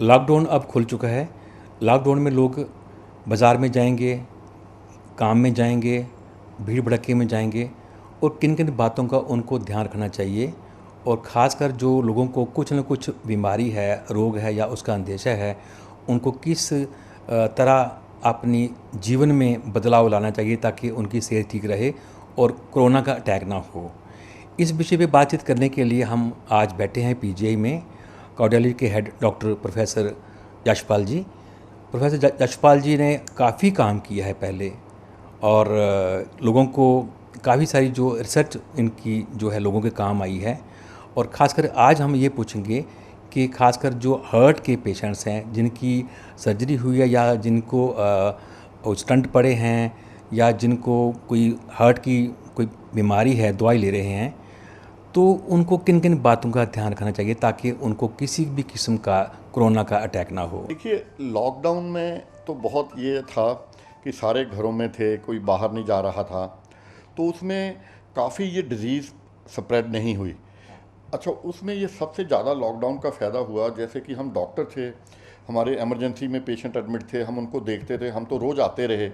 Lockdown अब खुल चुका है। लॉकडाउन में लोग बाज़ार में जाएंगे, काम में जाएंगे, भीड़ भड़क्के में जाएंगे, और किन किन बातों का उनको ध्यान रखना चाहिए। और ख़ासकर जो लोगों को कुछ न कुछ बीमारी है, रोग है या उसका अंदेशा है, उनको किस तरह अपनी जीवन में बदलाव लाना चाहिए ताकि उनकी सेहत ठीक रहे और कोरोना का अटैक ना हो। इस विषय पे बातचीत करने के लिए हम आज बैठे हैं पीजीआई में। कार्डियोलॉजी के हेड डॉक्टर प्रोफेसर यशपाल जी। प्रोफेसर यशपाल जी ने काफ़ी काम किया है पहले, और लोगों को काफ़ी सारी जो रिसर्च इनकी जो है लोगों के काम आई है। और ख़ासकर आज हम ये पूछेंगे कि ख़ासकर जो हार्ट के पेशेंट्स हैं, जिनकी सर्जरी हुई है या जिनको स्टंट पड़े हैं, या जिनको कोई हार्ट की कोई बीमारी है, दवाई ले रहे हैं, तो उनको किन किन बातों का ध्यान रखना चाहिए ताकि उनको किसी भी किस्म का कोरोना का अटैक ना हो। देखिए, लॉकडाउन में तो बहुत ये था कि सारे घरों में थे, कोई बाहर नहीं जा रहा था, तो उसमें काफ़ी ये डिज़ीज़ स्प्रेड नहीं हुई। अच्छा, उसमें ये सबसे ज़्यादा लॉकडाउन का फ़ायदा हुआ, जैसे कि हम डॉक्टर थे, हमारे इमरजेंसी में पेशेंट एडमिट थे, हम उनको देखते थे, हम तो रोज़ आते रहे।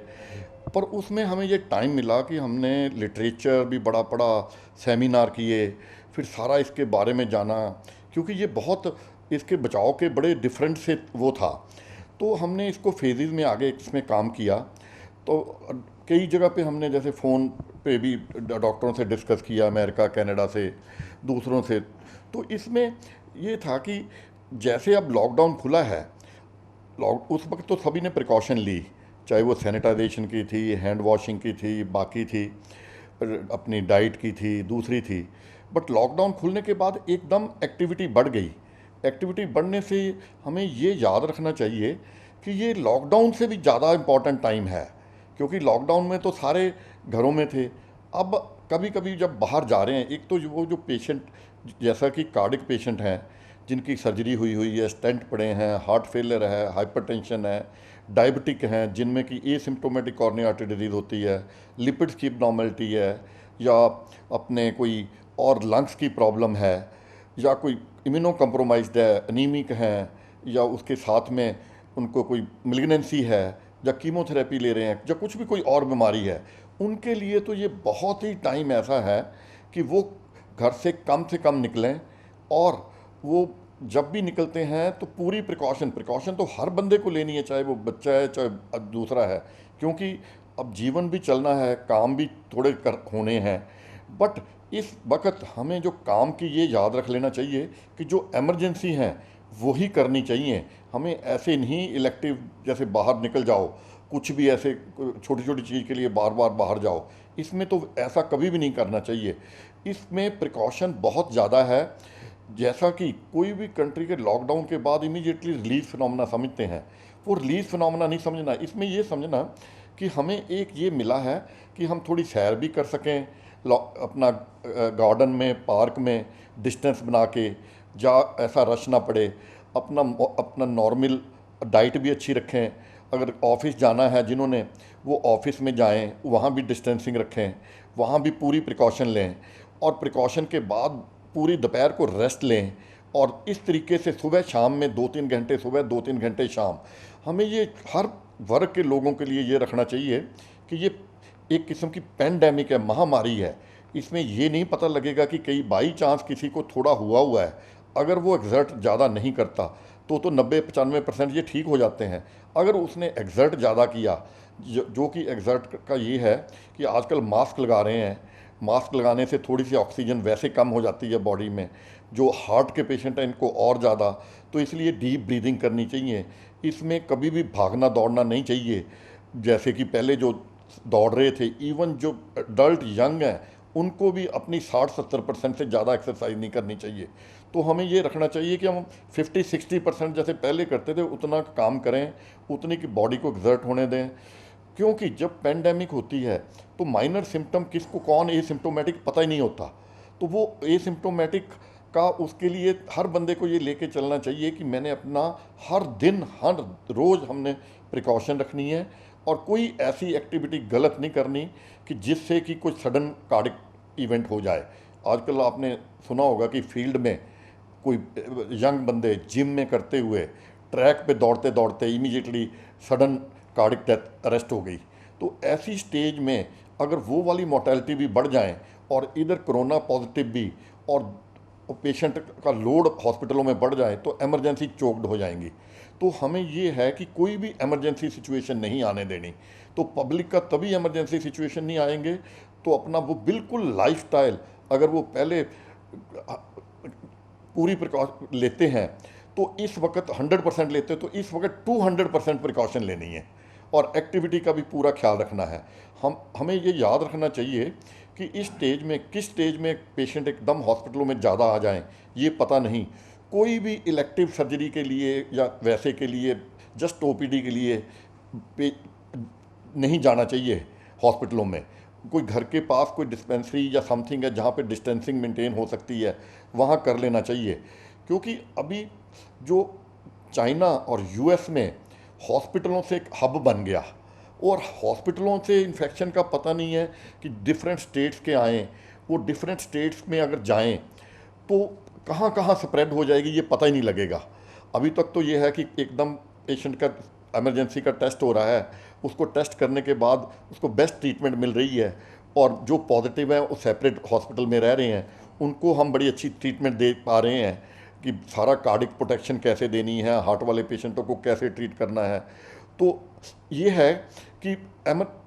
पर उसमें हमें ये टाइम मिला कि हमने लिटरेचर भी बड़ा पढ़ा, सेमिनार किए, फिर सारा इसके बारे में जाना, क्योंकि ये बहुत इसके बचाव के बड़े डिफरेंट से वो था। तो हमने इसको फेजेस में आगे इसमें काम किया। तो कई जगह पे हमने जैसे फ़ोन पे भी डॉक्टरों से डिस्कस किया, अमेरिका, कनाडा से, दूसरों से। तो इसमें ये था कि जैसे अब लॉकडाउन खुला है, लॉक उस वक्त तो सभी ने प्रिकॉशन ली, चाहे वो सैनिटाइजेशन की थी, हैंड वॉशिंग की थी, बाकी थी, अपनी डाइट की थी, दूसरी थी। बट लॉकडाउन खुलने के बाद एकदम एक्टिविटी बढ़ गई। एक्टिविटी बढ़ने से हमें ये याद रखना चाहिए कि ये लॉकडाउन से भी ज़्यादा इम्पॉर्टेंट टाइम है, क्योंकि लॉकडाउन में तो सारे घरों में थे। अब कभी कभी जब बाहर जा रहे हैं, एक तो वो जो पेशेंट जैसा कि कार्डिक पेशेंट हैं, जिनकी सर्जरी हुई हुई है, स्टेंट पड़े हैं, हार्ट फेलियर है, हाइपरटेंशन है, डायबिटिक हैं जिनमें कि एसिम्प्टोमेटिक कॉर्निया आर्टरी डिजीज़ होती है, लिपिड्स की एबनॉर्मलिटी है, या अपने कोई और लंग्स की प्रॉब्लम है, या कोई इम्यूनो कम्प्रोमाइज्ड है, अनीमिक हैं, या उसके साथ में उनको कोई मिलिग्नेंसी है, या कीमोथेरेपी ले रहे हैं, या कुछ भी कोई और बीमारी है, उनके लिए तो ये बहुत ही टाइम ऐसा है कि वो घर से कम निकलें। और वो जब भी निकलते हैं तो पूरी प्रिकॉशन प्रिकॉशन तो हर बंदे को लेनी है, चाहे वो बच्चा है, चाहे अब दूसरा है, क्योंकि अब जीवन भी चलना है, काम भी थोड़े कर होने हैं। बट इस वक्त हमें जो काम की ये याद रख लेना चाहिए कि जो इमरजेंसी हैं वो ही करनी चाहिए। हमें ऐसे नहीं इलेक्टिव जैसे बाहर निकल जाओ, कुछ भी ऐसे छोटी छोटी चीज़ के लिए बार बार बाहर जाओ, इसमें तो ऐसा कभी भी नहीं करना चाहिए। इसमें प्रिकॉशन बहुत ज़्यादा है। जैसा कि कोई भी कंट्री के लॉकडाउन के बाद इमीडिएटली रिलीज फिनोमेना समझते हैं, वो रिलीज फिनोमेना नहीं समझना। इसमें ये समझना कि हमें एक ये मिला है कि हम थोड़ी सैर भी कर सकें, अपना गार्डन में, पार्क में डिस्टेंस बना के, जा ऐसा रश ना पड़े, अपना अपना नॉर्मल डाइट भी अच्छी रखें। अगर ऑफिस जाना है जिन्होंने, वो ऑफिस में जाएं, वहाँ भी डिस्टेंसिंग रखें, वहाँ भी पूरी प्रिकॉशन लें। और प्रिकॉशन के बाद पूरी दोपहर को रेस्ट लें। और इस तरीके से सुबह शाम में 2-3 घंटे सुबह, 2-3 घंटे शाम, हमें ये हर वर्ग के लोगों के लिए ये रखना चाहिए कि ये एक किस्म की पेंडेमिक है, महामारी है। इसमें ये नहीं पता लगेगा कि कई बाई चांस किसी को थोड़ा हुआ है, अगर वो एग्जर्ट ज़्यादा नहीं करता तो 90-95% ये ठीक हो जाते हैं। अगर उसने एग्जर्ट ज़्यादा किया, जो कि एग्जर्ट का ये है कि आजकल मास्क लगा रहे हैं, मास्क लगाने से थोड़ी सी ऑक्सीजन वैसे कम हो जाती है बॉडी में। जो हार्ट के पेशेंट हैं इनको और ज़्यादा, तो इसलिए डीप ब्रीदिंग करनी चाहिए। इसमें कभी भी भागना दौड़ना नहीं चाहिए, जैसे कि पहले जो दौड़ रहे थे। इवन जो अडल्ट यंग हैं उनको भी अपनी 60-70% से ज़्यादा एक्सरसाइज नहीं करनी चाहिए। तो हमें ये रखना चाहिए कि हम 50-60% जैसे पहले करते थे उतना काम करें, उतनी की बॉडी को एक्सर्ट होने दें। क्योंकि जब पेंडेमिक होती है तो माइनर सिम्टम किसको कौन एसिम्प्टोमेटिक पता ही नहीं होता। तो वो एसिम्प्टोमेटिक का उसके लिए हर बंदे को ये लेके चलना चाहिए कि मैंने अपना हर दिन हर रोज़ हमने प्रिकॉशन रखनी है, और कोई ऐसी एक्टिविटी गलत नहीं करनी कि जिससे कि कुछ सडन कार्डिक इवेंट हो जाए। आजकल आपने सुना होगा कि फील्ड में कोई यंग बंदे जिम में करते हुए ट्रैक पे दौड़ते दौड़ते immediately sudden cardiac death arrest हो गई। तो ऐसी स्टेज में अगर वो वाली मोर्टेलिटी भी बढ़ जाए और इधर कोरोना पॉजिटिव भी और पेशेंट का लोड हॉस्पिटलों में बढ़ जाए तो इमरजेंसी चोक्ड हो जाएंगी। तो हमें ये है कि कोई भी इमरजेंसी सिचुएशन नहीं आने देनी। तो पब्लिक का तभी इमरजेंसी सिचुएशन नहीं आएंगे तो अपना वो बिल्कुल लाइफस्टाइल अगर वो पहले पूरी प्रिकॉशन लेते हैं तो इस वक्त 100% लेते तो इस वक्त 200% प्रिकॉशन लेनी है और एक्टिविटी का भी पूरा ख्याल रखना है। हमें ये याद रखना चाहिए कि इस स्टेज में किस स्टेज में पेशेंट एकदम हॉस्पिटलों में ज़्यादा आ जाएं ये पता नहीं। कोई भी इलेक्टिव सर्जरी के लिए या वैसे के लिए जस्ट ओपीडी के लिए नहीं जाना चाहिए हॉस्पिटलों में। कोई घर के पास कोई डिस्पेंसरी या समथिंग है जहाँ पे डिस्टेंसिंग मेंटेन हो सकती है वहाँ कर लेना चाहिए। क्योंकि अभी जो चाइना और यूएस में हॉस्पिटलों से एक हब बन गया और हॉस्पिटलों से इन्फेक्शन का पता नहीं है कि डिफरेंट स्टेट्स के आएँ, वो डिफरेंट स्टेट्स में अगर जाएं तो कहाँ कहाँ स्प्रेड हो जाएगी ये पता ही नहीं लगेगा। अभी तक तो ये है कि एकदम पेशेंट का इमरजेंसी का टेस्ट हो रहा है, उसको टेस्ट करने के बाद उसको बेस्ट ट्रीटमेंट मिल रही है और जो पॉजिटिव हैं वो सेपरेट हॉस्पिटल में रह रहे हैं, उनको हम बड़ी अच्छी ट्रीटमेंट दे पा रहे हैं कि सारा कार्डिक प्रोटेक्शन कैसे देनी है, हार्ट वाले पेशेंटों को कैसे ट्रीट करना है। तो ये है कि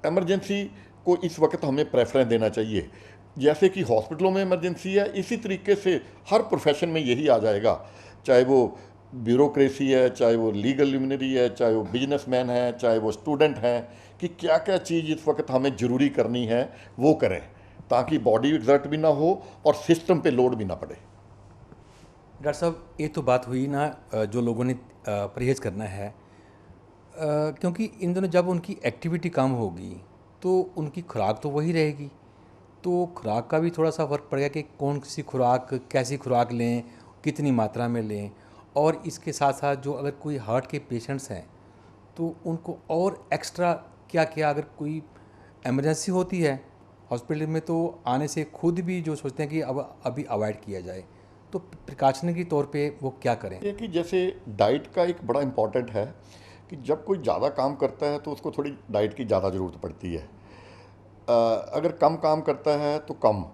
एमरजेंसी को इस वक्त हमें प्रेफरेंस देना चाहिए। जैसे कि हॉस्पिटलों में इमरजेंसी है इसी तरीके से हर प्रोफेशन में यही आ जाएगा, चाहे वो ब्यूरोक्रेसी है, चाहे वो लीगल ल्यूमिनरी है, चाहे वो बिजनेसमैन है, चाहे वो स्टूडेंट हैं, कि क्या क्या चीज़ इस वक्त हमें ज़रूरी करनी है वो करें ताकि बॉडी एग्जर्ट भी ना हो और सिस्टम पे लोड भी ना पड़े। डॉक्टर साहब ये तो बात हुई ना जो लोगों ने परहेज़ करना है, क्योंकि इन दिनों जब उनकी एक्टिविटी कम होगी तो उनकी खुराक तो वही रहेगी, तो खुराक का भी थोड़ा सा फ़र्क पड़ेगा कि कौन सी खुराक कैसी खुराक लें, कितनी मात्रा में लें। और इसके साथ साथ जो अगर कोई हार्ट के पेशेंट्स हैं तो उनको और एक्स्ट्रा क्या क्या, अगर कोई इमरजेंसी होती है हॉस्पिटल में तो आने से खुद भी जो सोचते हैं कि अब अभी अवॉइड किया जाए, तो प्रिकॉशनरी के तौर पे वो क्या करें? ये कि जैसे डाइट का एक बड़ा इम्पॉर्टेंट है कि जब कोई ज़्यादा काम करता है तो उसको थोड़ी डाइट की ज़्यादा ज़रूरत पड़ती है। अगर कम काम करता है तो कम।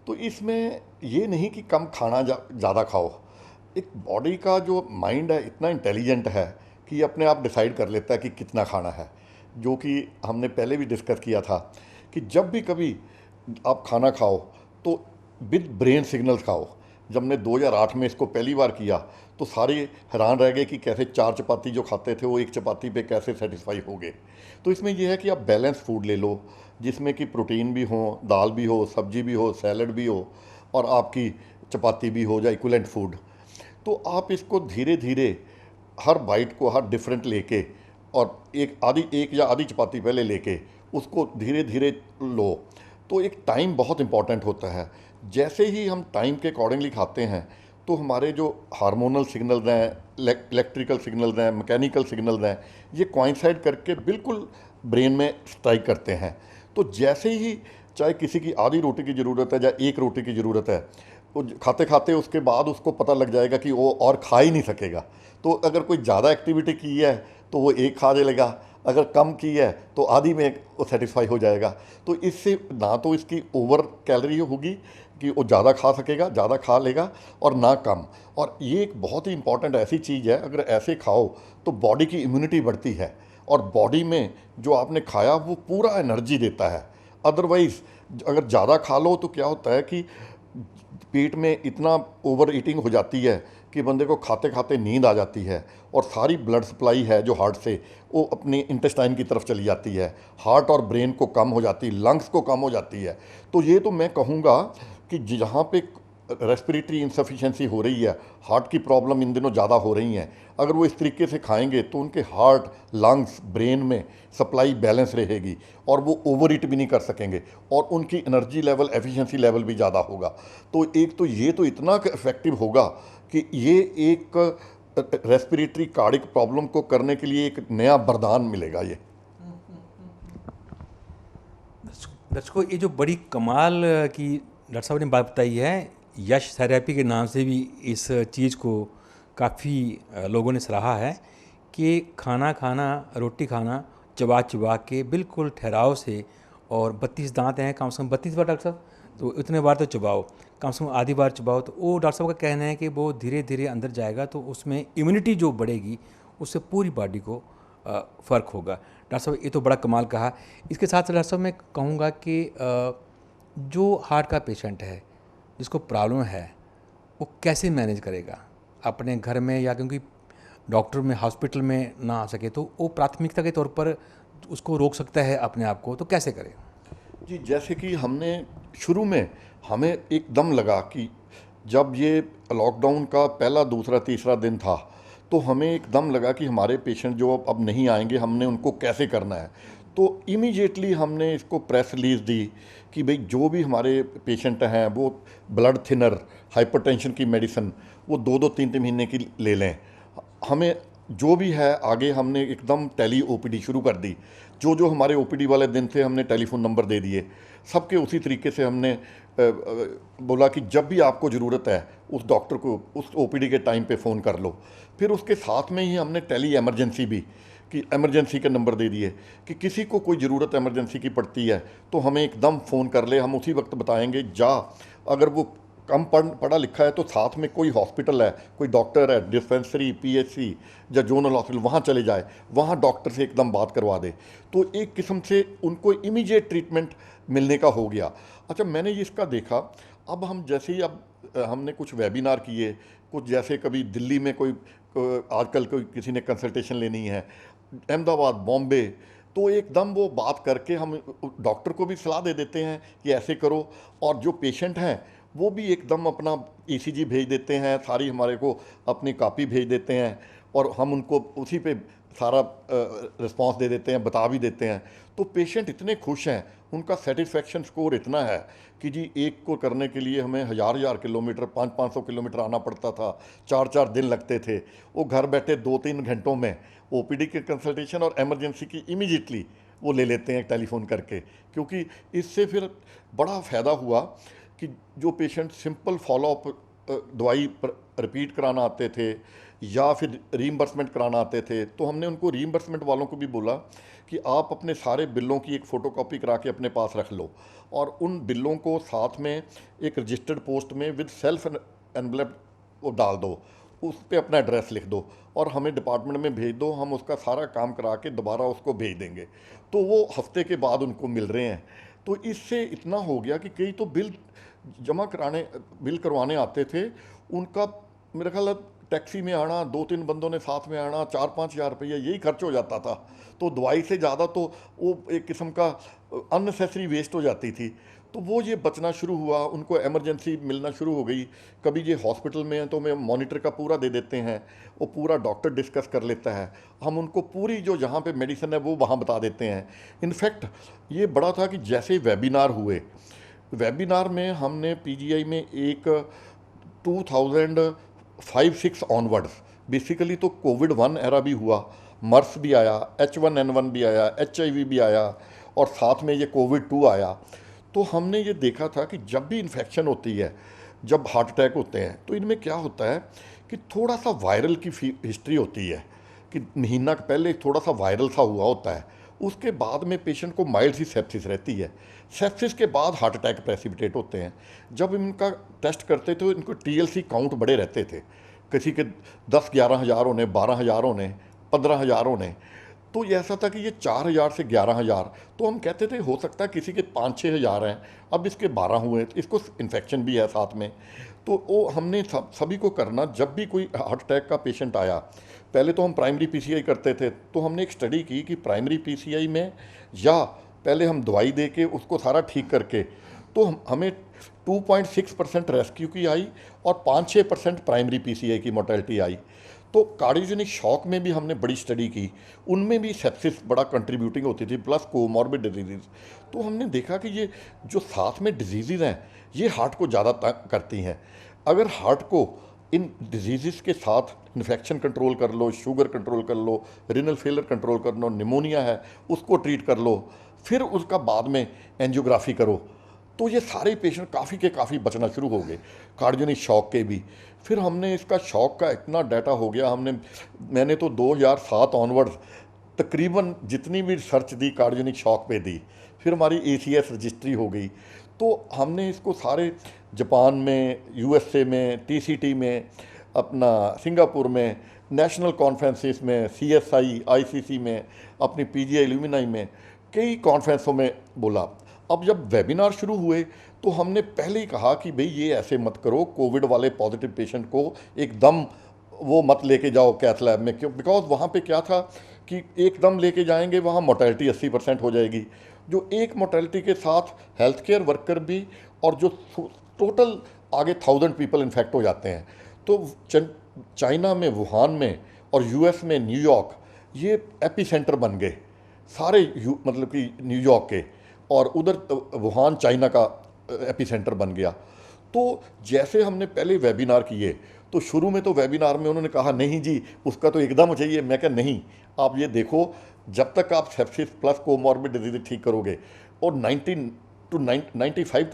तो इसमें ये नहीं कि कम खाना ज़्यादा खाओ। एक बॉडी का जो माइंड है इतना इंटेलिजेंट है कि अपने आप डिसाइड कर लेता है कि कितना खाना है, जो कि हमने पहले भी डिस्कस किया था कि जब भी कभी आप खाना खाओ तो विद ब्रेन सिग्नल्स खाओ। जब हमने 2008 में इसको पहली बार किया तो सारे हैरान रह गए कि कैसे 4 चपाती जो खाते थे वो 1 चपाती पे कैसे सेटिस्फाई हो गए। तो इसमें यह है कि आप बैलेंस फूड ले लो जिसमें कि प्रोटीन भी हो, दाल भी हो, सब्जी भी हो, सैलड भी हो और आपकी चपाती भी हो, या इक्विवेलेंट फूड। तो आप इसको धीरे धीरे हर बाइट को हर डिफरेंट लेके और एक या आधी चपाती पहले लेके उसको धीरे धीरे लो। तो एक टाइम बहुत इंपॉर्टेंट होता है। जैसे ही हम टाइम के अकॉर्डिंगली खाते हैं तो हमारे जो हार्मोनल सिग्नल्स हैं, इलेक्ट्रिकल सिग्नल्स हैं, मैकेनिकल सिग्नल्स हैं, ये कोइंसाइड करके बिल्कुल ब्रेन में स्ट्राइक करते हैं। तो जैसे ही चाहे किसी की आधी रोटी की ज़रूरत है या एक रोटी की ज़रूरत है, तो खाते खाते उसके बाद उसको पता लग जाएगा कि वो और खा ही नहीं सकेगा। तो अगर कोई ज़्यादा एक्टिविटी की है तो वो एक खा लेगा, अगर कम की है तो आधी में वो सेटिस्फाई हो जाएगा। तो इससे ना तो इसकी ओवर कैलोरी होगी कि वो ज़्यादा खा सकेगा, ज़्यादा खा लेगा, और ना कम। और ये एक बहुत ही इंपॉर्टेंट ऐसी चीज़ है, अगर ऐसे खाओ तो बॉडी की इम्यूनिटी बढ़ती है और बॉडी में जो आपने खाया वो पूरा एनर्जी देता है। अदरवाइज़ अगर ज़्यादा खा लो तो क्या होता है कि पेट में इतना ओवर ईटिंग हो जाती है कि बंदे को खाते खाते नींद आ जाती है और सारी ब्लड सप्लाई है जो हार्ट से वो अपनी इंटेस्टाइन की तरफ चली जाती है, हार्ट और ब्रेन को कम हो जाती है, लंग्स को कम हो जाती है। तो ये तो मैं कहूँगा कि जहाँ पे रेस्पिरेटरी इंसफिशेंसी हो रही है, हार्ट की प्रॉब्लम इन दिनों ज़्यादा हो रही हैं, अगर वो इस तरीके से खाएंगे तो उनके हार्ट, लंग्स, ब्रेन में सप्लाई बैलेंस रहेगी और वो ओवर ईट भी नहीं कर सकेंगे और उनकी एनर्जी लेवल, एफिशिएंसी लेवल भी ज़्यादा होगा। तो एक तो ये तो इतना इफेक्टिव होगा कि ये एक रेस्पिरेटरी कार्डिक प्रॉब्लम को करने के लिए एक नया वरदान मिलेगा। ये दर्शकों, ये जो बड़ी कमाल की डॉक्टर साहब ने बात बताई है, यश थेरेपी के नाम से भी इस चीज़ को काफ़ी लोगों ने सराहा है कि खाना खाना, रोटी खाना चबा चबा के बिल्कुल ठहराव से, और 32 दांत हैं, कम से कम 32 बार डॉक्टर साहब, तो इतने बार तो चबाओ, कम से कम आधी बार चबाओ। तो वो डॉक्टर साहब का कहना है कि वो धीरे धीरे अंदर जाएगा तो उसमें इम्यूनिटी जो बढ़ेगी उससे पूरी बॉडी को फ़र्क होगा। डॉक्टर साहब ये तो बड़ा कमाल कहा। इसके साथ साथ डॉक्टर साहब मैं कहूँगा कि जो हार्ट का पेशेंट है, जिसको प्रॉब्लम है, वो कैसे मैनेज करेगा अपने घर में, या क्योंकि डॉक्टर में हॉस्पिटल में ना आ सके तो वो प्राथमिकता के तौर पर उसको रोक सकता है अपने आप को, तो कैसे करे? जी, जैसे कि हमने शुरू में हमें एकदम लगा कि जब ये लॉकडाउन का पहला, दूसरा, तीसरा दिन था, तो हमें एकदम लगा कि हमारे पेशेंट जो अब नहीं आएंगे, हमने उनको कैसे करना है। तो इमीडिएटली हमने इसको प्रेस रिलीज़ दी कि भाई जो भी हमारे पेशेंट हैं वो ब्लड थिनर, हाइपरटेंशन की मेडिसिन वो 2-2 3-3 महीने की ले लें। हमें जो भी है आगे हमने एकदम टेली ओपीडी शुरू कर दी। जो जो हमारे ओपीडी वाले दिन थे हमने टेलीफोन नंबर दे दिए सबके। उसी तरीके से हमने बोला कि जब भी आपको ज़रूरत है उस डॉक्टर को उस ओपीडी के टाइम पे फ़ोन कर लो। फिर उसके साथ में ही हमने टेली एमरजेंसी भी, कि एमरजेंसी के नंबर दे दिए कि किसी को कोई ज़रूरत एमरजेंसी की पड़ती है तो हमें एकदम फ़ोन कर ले, हम उसी वक्त बताएंगे। अगर वो कम पढ़ा लिखा है तो साथ में कोई हॉस्पिटल है, कोई डॉक्टर है, डिस्पेंसरी, पीएचसी या जोनल हॉस्पिटल, वहाँ चले जाए, वहाँ डॉक्टर से एकदम बात करवा दे। तो एक किस्म से उनको इमीडिएट ट्रीटमेंट मिलने का हो गया। अच्छा, मैंने इसका देखा, अब हम जैसे ही हमने कुछ वेबिनार किए, कुछ जैसे कभी दिल्ली में आजकल कोई किसी ने कंसल्टेशन लेनी है, अहमदाबाद, बॉम्बे, तो एकदम वो बात करके हम डॉक्टर को भी सलाह दे देते हैं कि ऐसे करो, और जो पेशेंट हैं वो भी एकदम अपना ईसीजी भेज देते हैं, सारी हमारे को अपनी कॉपी भेज देते हैं, और हम उनको उसी पे सारा रिस्पांस दे देते हैं, बता भी देते हैं। तो पेशेंट इतने खुश हैं, उनका सेटिस्फेक्शन स्कोर इतना है कि जी एक को करने के लिए हमें हज़ार किलोमीटर, 500-500 किलोमीटर आना पड़ता था, 4-4 दिन लगते थे। वो घर बैठे 2-3 घंटों में ओपीडी के कंसल्टेशन और एमरजेंसी की इमीडिएटली वो ले लेते हैं टेलीफोन करके। क्योंकि इससे फिर बड़ा फ़ायदा हुआ कि जो पेशेंट सिंपल फॉलोअप दवाई रिपीट कराना आते थे या फिर रीइंबर्समेंट कराना आते थे, तो हमने उनको रीइंबर्समेंट वालों को भी बोला कि आप अपने सारे बिलों की एक फ़ोटोकॉपी करा के अपने पास रख लो, और उन बिलों को साथ में एक रजिस्टर्ड पोस्ट में विद सेल्फ एनवलप वो डाल दो, उस पर अपना एड्रेस लिख दो और हमें डिपार्टमेंट में भेज दो, हम उसका सारा काम करा के दोबारा उसको भेज देंगे। तो वो हफ्ते के बाद उनको मिल रहे हैं। तो इससे इतना हो गया कि कई तो बिल करवाने आते थे, उनका मेरा ख्याल टैक्सी में आना, 2-3 बंदों ने साथ में आना, 4-5 हज़ार रुपया यही खर्च हो जाता था। तो दवाई से ज़्यादा तो वो एक किस्म का अननेसेसरी वेस्ट हो जाती थी। तो वो ये बचना शुरू हुआ, उनको एमरजेंसी मिलना शुरू हो गई। कभी ये हॉस्पिटल में है तो हमें मॉनिटर का पूरा दे देते हैं, वो पूरा डॉक्टर डिस्कस कर लेता है, हम उनको पूरी जो जहाँ पे मेडिसिन है वो वहाँ बता देते हैं। इनफैक्ट ये बड़ा था कि जैसे वेबिनार हुए, वेबिनार में हमने पीजीआई में एक 2005-6 ऑनवर्ड्स, बेसिकली तो कोविड-1 एरा भी हुआ, मर्स भी आया, H1N1 भी आया, HIV भी आया, और साथ में ये कोविड-2 आया। तो हमने ये देखा था कि जब भी इन्फेक्शन होती है, जब हार्ट अटैक होते हैं, तो इनमें क्या होता है कि थोड़ा सा वायरल की हिस्ट्री होती है, कि महीना पहले थोड़ा सा वायरल सा हुआ होता है, उसके बाद में पेशेंट को माइल्ड सी सेप्सिस रहती है, सेप्सिस के बाद हार्ट अटैक प्रेसिपिटेट होते हैं। जब इनका टेस्ट करते थे इनको TLC काउंट बड़े रहते थे, किसी के 10-11 हज़ार होने, 12 हज़ार होने, 15 हज़ार होने। तो ये ऐसा था कि ये 4,000 से 11,000, तो हम कहते थे हो सकता है किसी के 5-6 हज़ार हैं, अब इसके 12 हुए, तो इसको इन्फेक्शन भी है साथ में। तो वो हमने सभी को करना, जब भी कोई हार्ट अटैक का पेशेंट आया, पहले तो हम प्राइमरी PCI करते थे। तो हमने एक स्टडी की कि प्राइमरी PCI में या पहले हम दवाई दे के उसको सारा ठीक करके, तो हमें 2.6% रेस्क्यू की आई और 5-6% प्राइमरी PCI की मोर्टेलिटी आई। तो कार्डियोजेनिक शॉक में भी हमने बड़ी स्टडी की, उनमें भी सेप्सिस बड़ा कंट्रीब्यूटिंग होती थी, प्लस कोमॉर्बिड डिजीज़। तो हमने देखा कि ये जो साथ में डिजीज़ हैं ये हार्ट को ज़्यादा तंग करती हैं। अगर हार्ट को इन डिजीज़ के साथ इन्फेक्शन कंट्रोल कर लो, शुगर कंट्रोल कर लो, रिनल फेलर कंट्रोल कर लो, निमोनिया है उसको ट्रीट कर लो, फिर उसका बाद में एंजियोग्राफी करो, तो ये सारे पेशेंट काफ़ी के काफ़ी बचना शुरू हो गए, कार्डियोनिक शॉक के भी। फिर हमने इसका शॉक का इतना डाटा हो गया, मैंने तो 2007 ऑनवर्ड्स तकरीबन जितनी भी रिसर्च दी कार्डियोनिक शॉक पे दी। फिर हमारी ACS रजिस्ट्री हो गई, तो हमने इसको सारे जापान में, USA में, TCT में, अपना सिंगापुर में, नेशनल कॉन्फ्रेंसेस में, CSI ICC में, अपनी PGI एल्यूमिनाई में, कई कॉन्फ्रेंसों में बोला। अब जब वेबिनार शुरू हुए तो हमने पहले ही कहा कि भाई ये ऐसे मत करो, कोविड वाले पॉजिटिव पेशेंट को एकदम वो मत लेके जाओ कैथ लैब में, क्यों? बिकॉज वहाँ पे क्या था कि एकदम लेके जाएंगे वहाँ मोर्टेलिटी 80% हो जाएगी, जो एक मोर्टेलिटी के साथ हेल्थ केयर वर्कर भी, और जो टोटल आगे 1000 पीपल इन्फेक्ट हो जाते हैं। तो चाइना में वुहान में और US में न्यूयॉर्क ये एपी सेंटर बन गए सारे, मतलब कि न्यूयॉर्क के, और उधर वुहान चाइना का एपी सेंटर बन गया। तो जैसे हमने पहले वेबिनार किए तो शुरू में तो वेबिनार में उन्होंने कहा नहीं जी उसका तो एकदम चाहिए। मैं कहा नहीं, आप ये देखो, जब तक आप सेप्सिस प्लस कोमॉर्बिड डिजीज ठीक करोगे और 95 to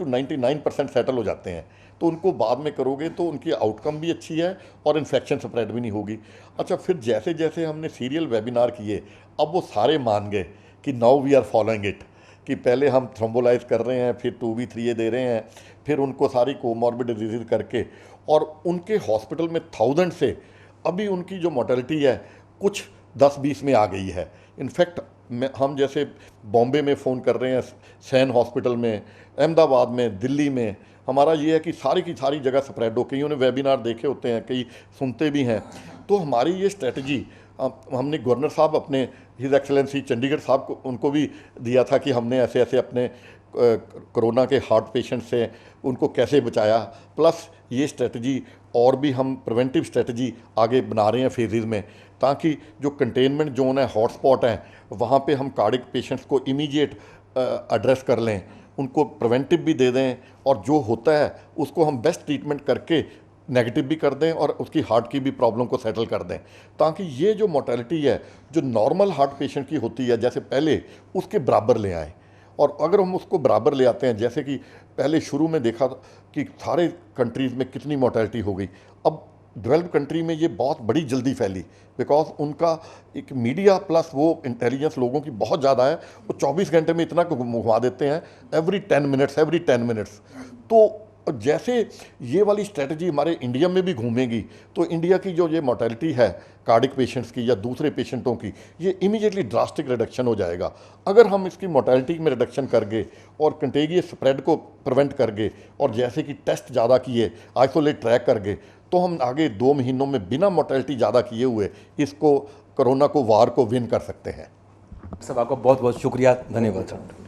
99% सेटल हो जाते हैं, तो उनको बाद में करोगे तो उनकी आउटकम भी अच्छी है और इन्फेक्शन स्प्रेड भी नहीं होगी। अच्छा, फिर जैसे जैसे हमने सीरियल वेबिनार किए, अब वो सारे मान गए कि now we are following it, कि पहले हम थ्रोम्बोलाइज कर रहे हैं, फिर 2B 3A दे रहे हैं, फिर उनको सारी कोमॉर्बिड डिजीज करके, और उनके हॉस्पिटल में 1000 से अभी उनकी जो मोर्टेलिटी है कुछ 10-20 में आ गई है। इनफैक्ट हम जैसे बॉम्बे में फ़ोन कर रहे हैं, सैन हॉस्पिटल में, अहमदाबाद में, दिल्ली में, हमारा ये है कि सारी की सारी जगह स्प्रेड हो। कईयों ने वेबिनार देखे होते हैं, कई सुनते भी हैं। तो हमारी ये स्ट्रेटजी हमने गवर्नर साहब अपने हिज एक्सेलेंसी चंडीगढ़ साहब को, उनको भी दिया था कि हमने ऐसे ऐसे अपने कोरोना के हार्ट पेशेंट से उनको कैसे बचाया, प्लस ये स्ट्रेटजी और भी हम प्रिवेंटिव स्ट्रेटजी आगे बना रहे हैं फेजेज़ में, ताकि जो कंटेनमेंट जोन है, हॉटस्पॉट हैं, वहाँ पे हम कार्डिक पेशेंट्स को इमीडिएट एड्रेस कर लें, उनको प्रिवेंटिव भी दे दें, और जो होता है उसको हम बेस्ट ट्रीटमेंट करके नेगेटिव भी कर दें और उसकी हार्ट की भी प्रॉब्लम को सेटल कर दें, ताकि ये जो मोर्टेलिटी है जो नॉर्मल हार्ट पेशेंट की होती है जैसे पहले, उसके बराबर ले आएँ। और अगर हम उसको बराबर ले आते हैं, जैसे कि पहले शुरू में देखा कि सारे कंट्रीज़ में कितनी मोर्टेलिटी हो गई, अब डेवलप्ड कंट्री में ये बहुत बड़ी जल्दी फैली, बिकॉज उनका एक मीडिया प्लस वो इंटेलिजेंस लोगों की बहुत ज़्यादा है। वो 24 घंटे में इतना घुमा देते हैं, एवरी 10 मिनट्स। तो जैसे ये वाली स्ट्रेटजी हमारे इंडिया में भी घूमेगी, तो इंडिया की जो ये मोर्टेलिटी है कार्डिक पेशेंट्स की या दूसरे पेशेंटों की, ये इमीडिएटली ड्रास्टिक रिडक्शन हो जाएगा। अगर हम इसकी मोर्टेलिटी में रिडक्शन कर गए और कंटेगियस स्प्रेड को प्रिवेंट कर गए, और जैसे कि टेस्ट ज़्यादा किए, आइसोलेट ट्रैक कर गए, तो हम आगे 2 महीनों में बिना मोर्टेलिटी ज़्यादा किए हुए इसको, कोरोना को, वार को विन कर सकते हैं। सब आपका बहुत बहुत शुक्रिया, धन्यवाद सर।